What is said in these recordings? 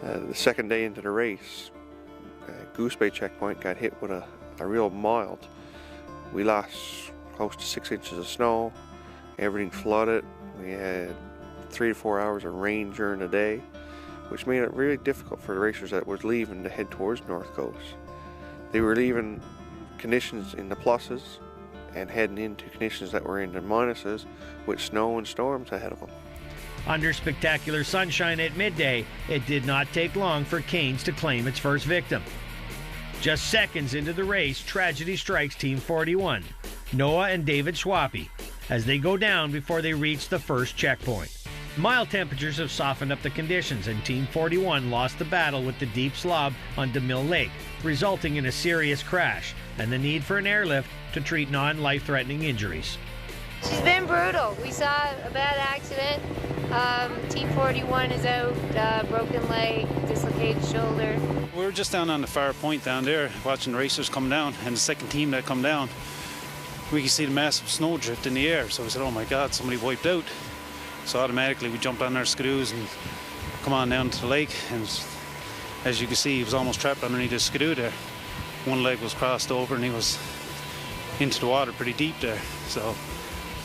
The second day into the race, Goose Bay checkpoint got hit with a real mild. We lost close to 6 inches of snow, everything flooded. We had 3 to 4 hours of rain during the day, which made it really difficult for the racers that was leaving to head towards North Coast. They were leaving conditions in the pluses and heading into conditions that were in the minuses with snow and storms ahead of them. Under spectacular sunshine at midday, it did not take long for Cain's to claim its first victim. Just seconds into the race, tragedy strikes Team 41, Noah and David Schwappe, as they go down before they reach the first checkpoint. Mild temperatures have softened up the conditions, and Team 41 lost the battle with the deep slob on DeMille Lake, resulting in a serious crash and the need for an airlift to treat non-life-threatening injuries. She's been brutal. We saw a bad accident. Team 41 is out, broken leg, dislocated shoulder. We were just down on the far point down there, watching the racers come down, and the second team that come down, we could see the massive snow drift in the air. So we said, oh my God, somebody wiped out. So automatically we jumped on our skidoos and come on down to the lake. And as you can see, he was almost trapped underneath his skidoo there. One leg was crossed over and he was into the water pretty deep there. So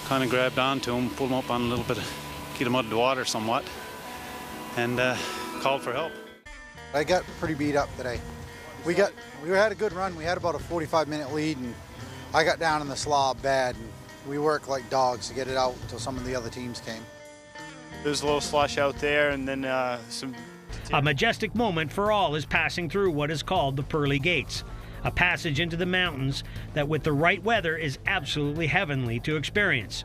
kind of grabbed onto him, pulled him up on a little bit, get him out of the water somewhat, and called for help. I got pretty beat up today. We had a good run. We had about a 45-minute lead, and I got down in the slob bad, and we worked like dogs to get it out until some of the other teams came. There's a little slush out there, and then some... A majestic moment for all is passing through what is called the Pearly Gates, a passage into the mountains that with the right weather is absolutely heavenly to experience.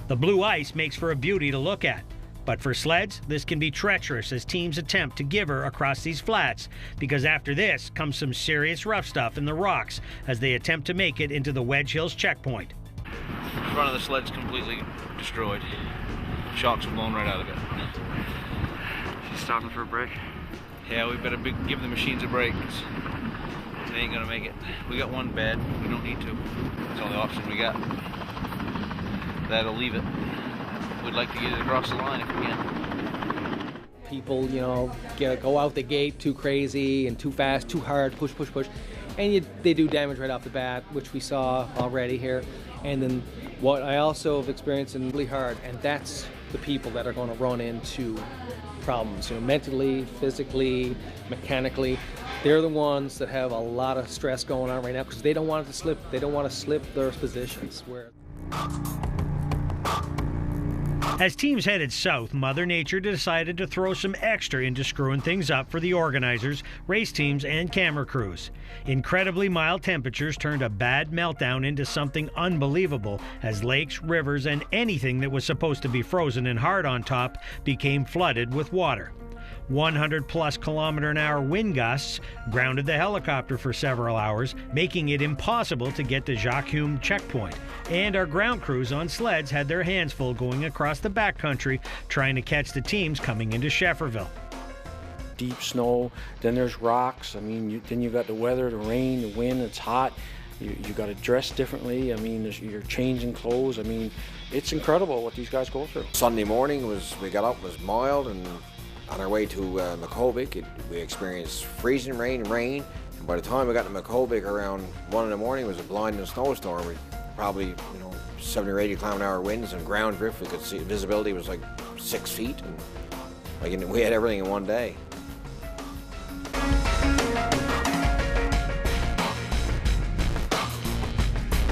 The blue ice makes for a beauty to look at, but for sleds, this can be treacherous as teams attempt to give her across these flats, because after this comes some serious rough stuff in the rocks as they attempt to make it into the Wedge Hills checkpoint. The front of the sled's completely destroyed. Shocks are blown right out of it. She's stopping for a break. Yeah, we better give the machines a break, 'cause they ain't gonna make it. We got one bed, we don't need to. That's the only option we got. That'll leave it. We'd like to get it across the line if we can. People, you know, go out the gate too crazy and too fast, too hard, push, push, push. And they do damage right off the bat, which we saw already here. And then what I also have experienced in really hard, and that's the people that are going to run into problems, you know, mentally, physically, mechanically. They're the ones that have a lot of stress going on right now because they don't want it to slip. They don't want to slip their positions. As teams headed south, Mother Nature decided to throw some extra into screwing things up for the organizers, race teams, and camera crews. Incredibly mild temperatures turned a bad meltdown into something unbelievable as lakes, rivers, and anything that was supposed to be frozen and hard on top became flooded with water. 100+ km/h wind gusts grounded the helicopter for several hours, making it impossible to get to Jacques Hume checkpoint. And our ground crews on sleds had their hands full going across the backcountry trying to catch the teams coming into Shefferville. Deep snow, then there's rocks. I mean, then you got the weather, the rain, the wind, it's hot. You got to dress differently. I mean, you're changing clothes. I mean, it's incredible what these guys go through. Sunday morning we got up, was mild, and on our way to Makovic, we experienced freezing rain, and by the time we got to Makovic around 1 in the morning, it was a blinding snowstorm. We probably, 70 or 80 km/h winds and ground drift. We could see visibility was like 6 feet, and we had everything in one day.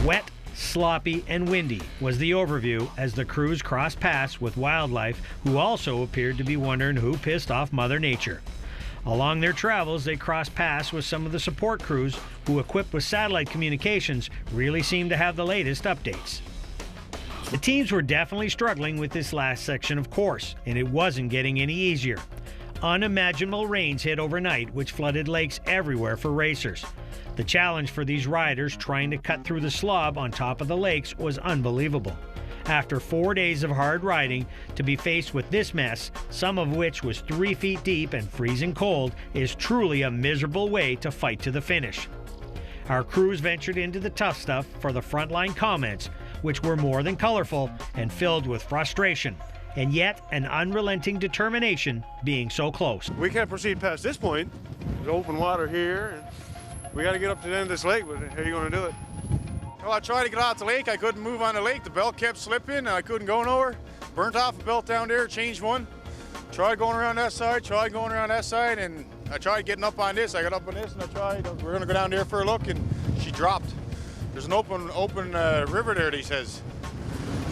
Wet, sloppy, and windy was the overview as the crews crossed paths with wildlife who also appeared to be wondering who pissed off Mother Nature. Along their travels, they crossed paths with some of the support crews who, equipped with satellite communications, really seemed to have the latest updates. The teams were definitely struggling with this last section of course, and it wasn't getting any easier. Unimaginable rains hit overnight, which flooded lakes everywhere for racers. The challenge for these riders trying to cut through the slob on top of the lakes was unbelievable. After 4 days of hard riding, to be faced with this mess, some of which was 3 feet deep and freezing cold, is truly a miserable way to fight to the finish. Our crews ventured into the tough stuff for the frontline comments, which were more than colorful and filled with frustration and yet an unrelenting determination being so close. We can't proceed past this point. There's open water here, and we got to get up to the end of this lake, but how are you going to do it? Well, I tried to get out the lake. I couldn't move on the lake. The belt kept slipping, and I couldn't go nowhere. Burnt off a belt down there, changed one. Tried going around that side, tried going around that side, and I tried getting up on this. I got up on this, and I tried. We're going to go down there for a look, and she dropped. There's an open river there, he says.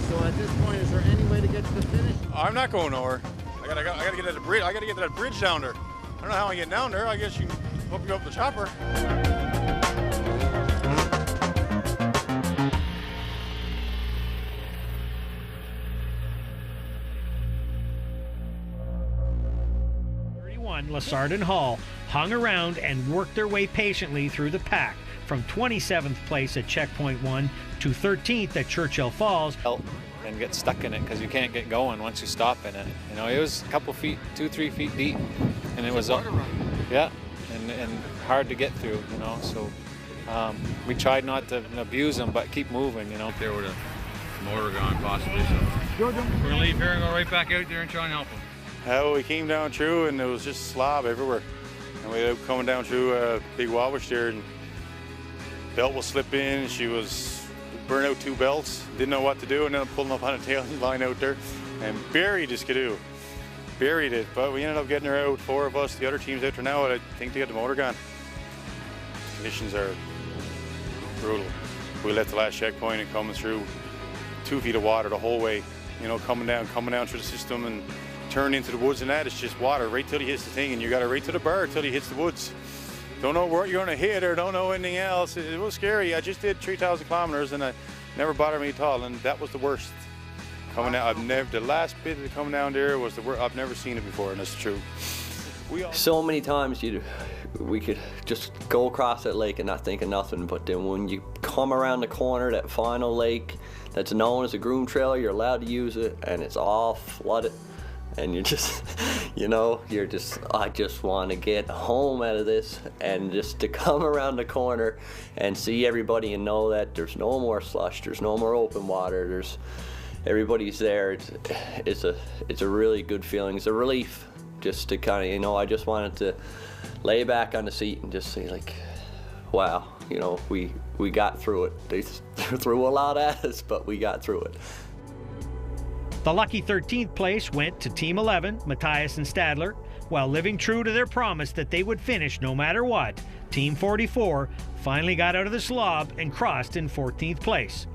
So at this point, is there any way to get to the finish? I'm not going nowhere. I gotta get to the bridge. I gotta get to that bridge down there. I don't know how I get down there. I guess you can hook me up the chopper. Lassard and Hall hung around and worked their way patiently through the pack from 27th place at checkpoint 1 to 13th at Churchill Falls. And get stuck in it because you can't get going once you stop in it. You know, it was a couple feet, 2-3 feet deep, and it was yeah, and hard to get through. You know, so we tried not to abuse them, but keep moving. You know, there with a motor gone possibly. So we're gonna leave here and go right back out there and try and help them. We came down through and it was just slob everywhere. And we ended up coming down through a big wabash there, and belt will slip in, and she was burnt out 2 belts, didn't know what to do, and then I'm pulling up on a tail line out there and buried this skidoo. Buried it, but we ended up getting her out, 4 of us. The other team's out there now, and I think they got the motor gone. Conditions are brutal. We left the last checkpoint and coming through 2 feet of water the whole way, you know, coming down through the system and turn into the woods, and that it's just water right till he hits the thing, and you got to right to the bar till he hits the woods. Don't know what you're going to hit or don't know anything else. It was scary. I just did 3,000 kilometers and it never bothered me at all, and that was the worst. Coming down, the last bit of coming down there was the worst. I've never seen it before, and that's true. So many times we could just go across that lake and not think of nothing, but then when you come around the corner, that final lake that's known as a groom trailer, you're allowed to use it, and it's all flooded. And you're just, you know, I just want to get home out of this, and just to come around the corner and see everybody and know that there's no more slush, there's no more open water, everybody's there. It's a really good feeling. It's a relief just to kind of, you know, I just wanted to lay back on the seat and just say, like, wow, you know, we got through it. They threw a lot at us, but we got through it. The lucky 13th place went to Team 11, Matthias and Stadler, while living true to their promise that they would finish no matter what. Team 44 finally got out of the slob and crossed in 14th place.